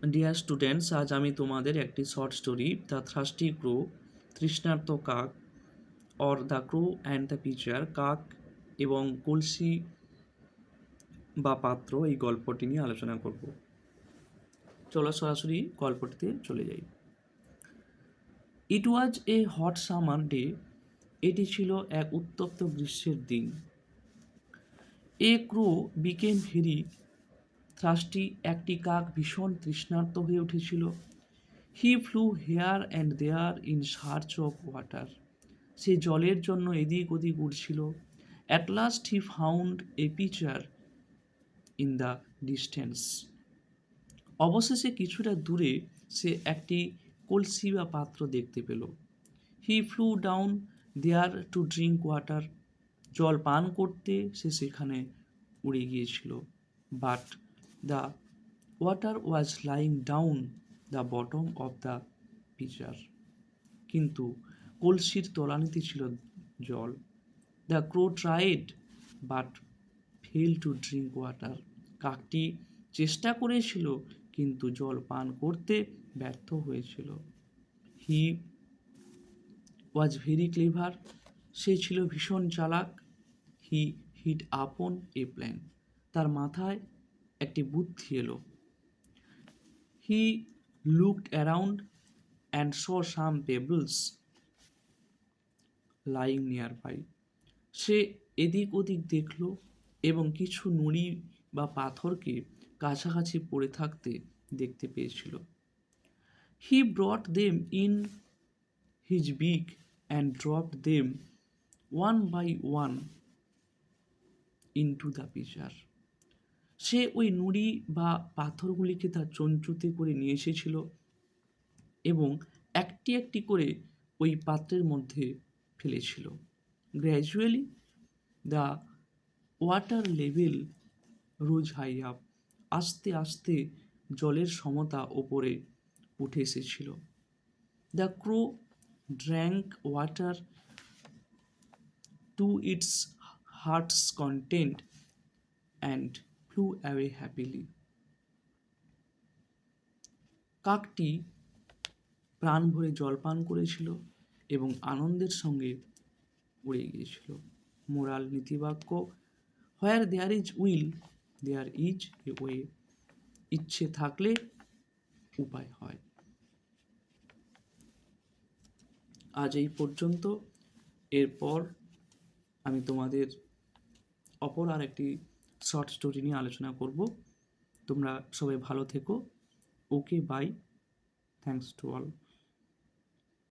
Dear students, আজ আমি তোমাদের একটি short story the thirsty crow, তৃষ্ণার্ত কাক, or the crow and the pitcher, কাক এবং কলসি বা পাত্র, এই গল্পটি নিয়ে আলোচনা করব। চলো সরাসরি গল্পটিতে চলে যাই। It was a hot summer day. এটি ছিল এক উত্তপ্ত গ্রীষ্মের দিন। A crow became very thirsty. একটি কাক ভীষণ তৃষ্ণার্ত হয়ে উঠেছিল। He flew here and there in search of water. সে জলের জন্য এদিক ওদিক উড়ছিল। At last he found a pitcher in the distance. অবশেষে কিছুটা দূরে সে একটি কলসি বা পাত্র দেখতে পেল। He flew down there to drink water. জল পান করতে সে সেখানে উড়ে গিয়েছিল। But the water was lying down the bottom of the pitcher. কিন্তু কলসির তলানিতে ছিল জল। The crow tried but fail to drink water. কাকটি চেষ্টা করেছিল কিন্তু জল পান করতে ব্যর্থ হয়েছিল। হি ওয়াজ ভেরি ক্লেভার। সে ছিল ভীষণ চালাক। হি হিট আপন এ প্ল্যান। তার মাথায় একটি বুদ্ধি এলো। He looked around and saw some pebbles lying nearby. সে এদিক ওদিক দেখল এবং কিছু নুড়ি বা পাথরকে কাছাকাছি পড়ে থাকতে দেখতে পেয়েছিল। He brought them in his beak and dropped them one by one into the pitcher. সে ওই নুড়ি বা পাথরগুলিকে তার চঞ্চুতে করে নিয়ে এসেছিল এবং একটি একটি করে ওই পাত্রের মধ্যে ফেলেছিল। Gradually the water level rose high up. আস্তে আস্তে জলের সমতা ওপরে উঠে এসেছিল। The crow drank water to its heart's content and flew away happily. কাকটি প্রাণ ভরে জল পান করেছিল এবং আনন্দের সঙ্গে উড়ে গিয়েছিল। মোরাল নীতিবাক্য: where there is will there is a way. ইচ্ছে থাকলে উপায় হয়। আজ এই পর্যন্ত। এরপর আমি তোমাদের অপর আর একটি শর্ট স্টোরি নিয়ে আলোচনা করব। তোমরা সবাই ভালো থেকো। ওকে, বাই। Thanks to all.